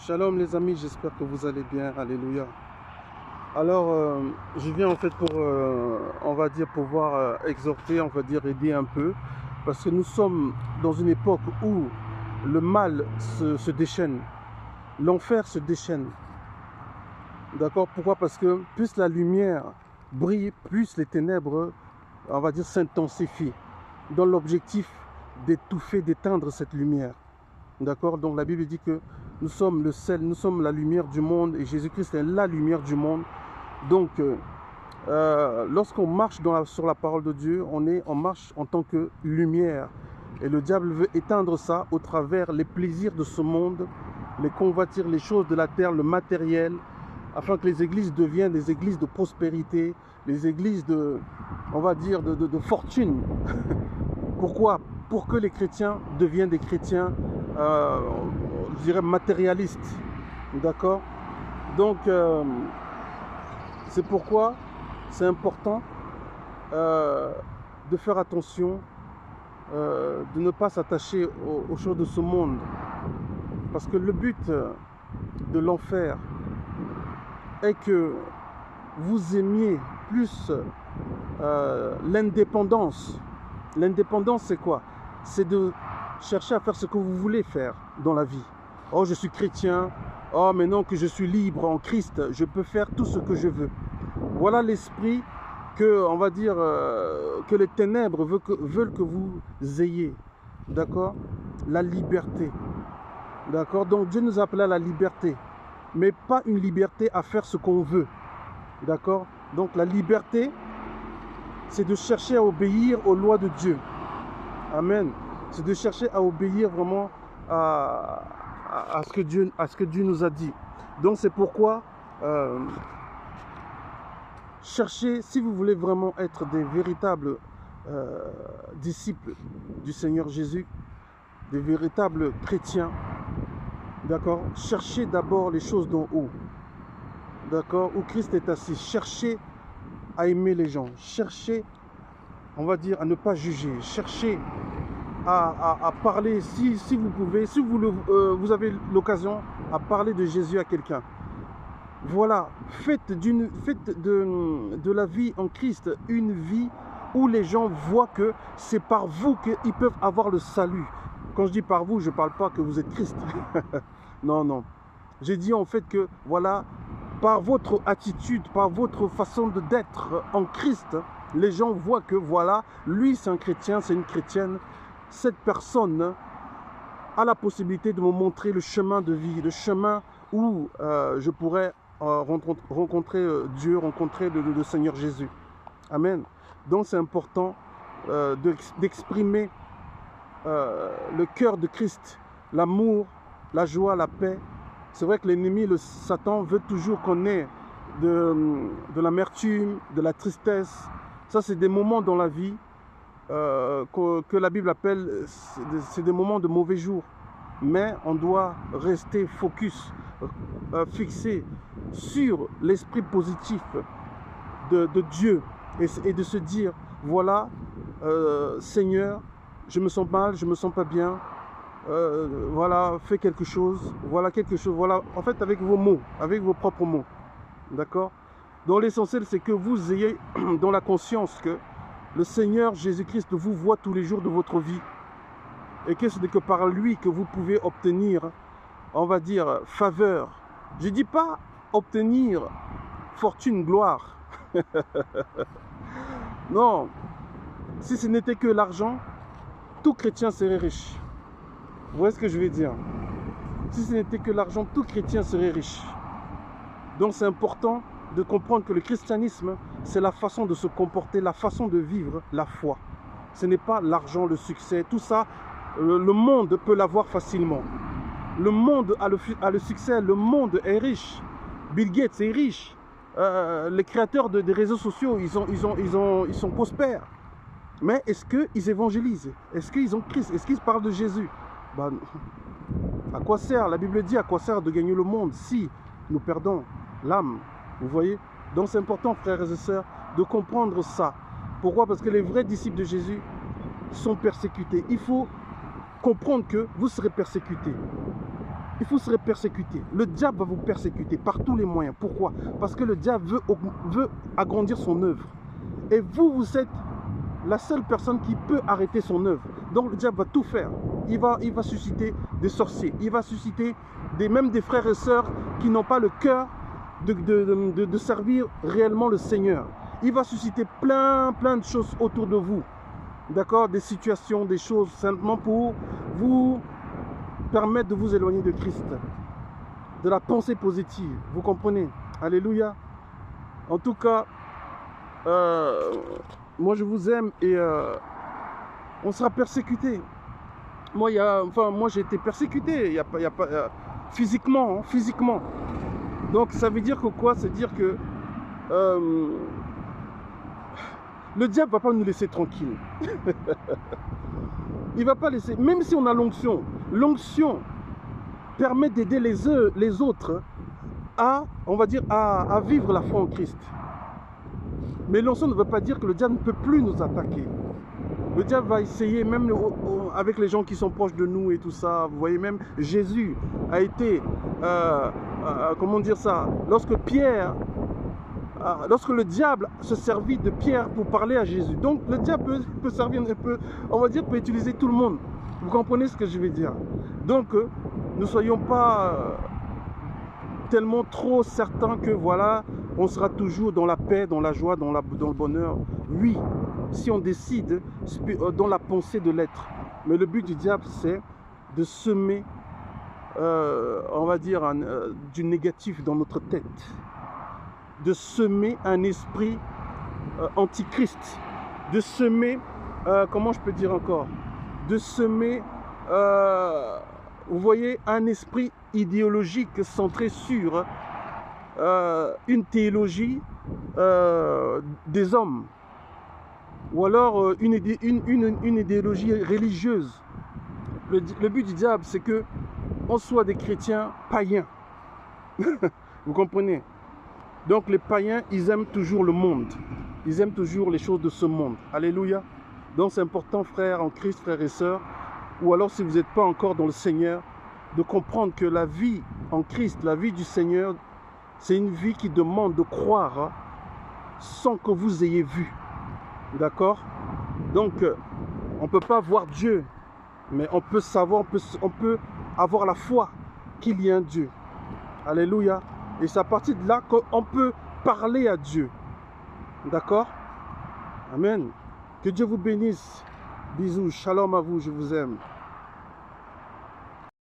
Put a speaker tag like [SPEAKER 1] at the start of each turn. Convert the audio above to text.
[SPEAKER 1] Shalom les amis, j'espère que vous allez bien, alléluia. Alors, je viens en fait pour, on va dire, pouvoir exhorter, on va dire, aider un peu, parce que nous sommes dans une époque où le mal se déchaîne, l'enfer se déchaîne. D'accord? Pourquoi? Parce que plus la lumière brille, plus les ténèbres, on va dire, s'intensifient, dans l'objectif d'étouffer, d'éteindre cette lumière. D'accord? Donc la Bible dit que nous sommes le sel, nous sommes la lumière du monde et Jésus-Christ est la lumière du monde. Donc, lorsqu'on marche sur la parole de Dieu, on marche en tant que lumière. Et le diable veut éteindre ça au travers les plaisirs de ce monde, les convoitirs, les choses de la terre, le matériel, afin que les églises deviennent des églises de prospérité, des églises de, on va dire, de fortune. Pourquoi? Pour que les chrétiens deviennent des chrétiens, je dirais, matérialistes. D'accord? Donc, c'est pourquoi c'est important de faire attention, de ne pas s'attacher aux choses de ce monde. Parce que le but de l'enfer est que vous aimiez plus l'indépendance. L'indépendance, c'est quoi? C'est de chercher à faire ce que vous voulez faire dans la vie. Oh, je suis chrétien. Oh, maintenant que je suis libre en Christ, je peux faire tout ce que je veux. Voilà l'esprit que, on va dire, que les ténèbres veulent que vous ayez. D'accord? La liberté. D'accord? Donc Dieu nous appelle à la liberté. Mais pas une liberté à faire ce qu'on veut. D'accord? Donc la liberté, c'est de chercher à obéir aux lois de Dieu. Amen. C'est de chercher à obéir vraiment à ce que Dieu nous a dit. Donc c'est pourquoi cherchez, si vous voulez vraiment être des véritables disciples du Seigneur Jésus, des véritables chrétiens, d'accord, cherchez d'abord les choses d'en haut, d'accord, où Christ est assis. Cherchez à aimer les gens, cherchez, on va dire, à ne pas juger, cherchez à parler, si vous pouvez, si vous avez l'occasion, à parler de Jésus à quelqu'un. Voilà, faites de la vie en Christ une vie où les gens voient que c'est par vous qu'ils peuvent avoir le salut. Quand je dis par vous, je ne parle pas que vous êtes Christ. Non, non. J'ai dit en fait que, voilà, par votre attitude, par votre façon d'être en Christ, les gens voient que, voilà, lui c'est un chrétien, c'est une chrétienne. Cette personne a la possibilité de me montrer le chemin de vie, le chemin où je pourrais rencontrer Dieu, rencontrer le Seigneur Jésus. Amen. Donc c'est important d'exprimer le cœur de Christ, l'amour, la joie, la paix. C'est vrai que l'ennemi, le Satan, veut toujours qu'on ait de l'amertume, de la tristesse. Ça, c'est des moments dans la vie que la Bible appelle, c'est des moments de mauvais jours. Mais on doit rester focus, fixé sur l'esprit positif de Dieu et de se dire, voilà, Seigneur, je me sens mal, je me sens pas bien, voilà, fais quelque chose, voilà quelque chose, voilà, en fait avec vos mots, avec vos propres mots, d'accord? Donc l'essentiel c'est que vous ayez dans la conscience que le Seigneur Jésus-Christ vous voit tous les jours de votre vie et que ce n'est que par lui que vous pouvez obtenir, on va dire, faveur. Je ne dis pas obtenir fortune, gloire. Non, si ce n'était que l'argent, tout chrétien serait riche. Vous voyez ce que je veux dire? Si ce n'était que l'argent, tout chrétien serait riche. Donc c'est important de comprendre que le christianisme, c'est la façon de se comporter, la façon de vivre la foi. Ce n'est pas l'argent, le succès, tout ça, le monde peut l'avoir facilement. Le monde a le succès, le monde est riche. Bill Gates est riche. Les créateurs des réseaux sociaux, ils sont prospères. Mais est-ce qu'ils évangélisent? Est-ce qu'ils ont Christ? Est-ce qu'ils parlent de Jésus? Ben, à quoi sert? La Bible dit à quoi sert de gagner le monde si nous perdons l'âme? Vous voyez? Donc c'est important, frères et sœurs, de comprendre ça. Pourquoi? Parce que les vrais disciples de Jésus sont persécutés. Il faut comprendre que vous serez persécutés. il faut se persécuter. Le diable va vous persécuter par tous les moyens. Pourquoi? Parce que le diable veut agrandir son œuvre. Et vous, vous êtes la seule personne qui peut arrêter son œuvre. Donc le diable va tout faire. Il va susciter des sorciers. Il va susciter même des frères et sœurs qui n'ont pas le cœur de servir réellement le Seigneur. Il va susciter plein de choses autour de vous. D'accord? Des situations, des choses simplement pour vous permettre de vous éloigner de Christ. De la pensée positive. Vous comprenez? Alléluia. En tout cas, moi je vous aime et on sera persécuté. Moi j'ai été persécuté. Physiquement, hein, physiquement. Donc ça veut dire que quoi? C'est dire que le diable ne va pas nous laisser tranquilles. Il ne va pas laisser, même si on a l'onction permet d'aider les autres à, on va dire, à vivre la foi en Christ. Mais l'onction ne veut pas dire que le diable ne peut plus nous attaquer. Le diable va essayer, même avec les gens qui sont proches de nous et tout ça. Vous voyez, même Jésus a été, comment dire ça, lorsque le diable se servit de Pierre pour parler à Jésus. Donc le diable peut servir, on va dire, peut utiliser tout le monde. Vous comprenez ce que je veux dire? Donc ne soyons pas tellement trop certains que voilà, on sera toujours dans la paix, dans la joie, dans le bonheur. Oui, si on décide dans la pensée de l'être. Mais le but du diable, c'est de semer, on va dire, du négatif dans notre tête. De semer un esprit antichrist, de semer, comment je peux dire encore, de semer, vous voyez, un esprit idéologique centré sur une théologie des hommes, ou alors une idéologie religieuse. Le but du diable, c'est que on soit des chrétiens païens. Vous comprenez? Donc les païens, ils aiment toujours le monde. Ils aiment toujours les choses de ce monde. Alléluia. Donc c'est important, frères en Christ, frères et sœurs, ou alors si vous n'êtes pas encore dans le Seigneur, de comprendre que la vie en Christ, la vie du Seigneur, c'est une vie qui demande de croire sans que vous ayez vu. D'accord? Donc on ne peut pas voir Dieu, mais on peut savoir, on peut avoir la foi qu'il y a un Dieu. Alléluia. Et c'est à partir de là qu'on peut parler à Dieu. D'accord? Amen. Que Dieu vous bénisse. Bisous. Shalom à vous. Je vous aime.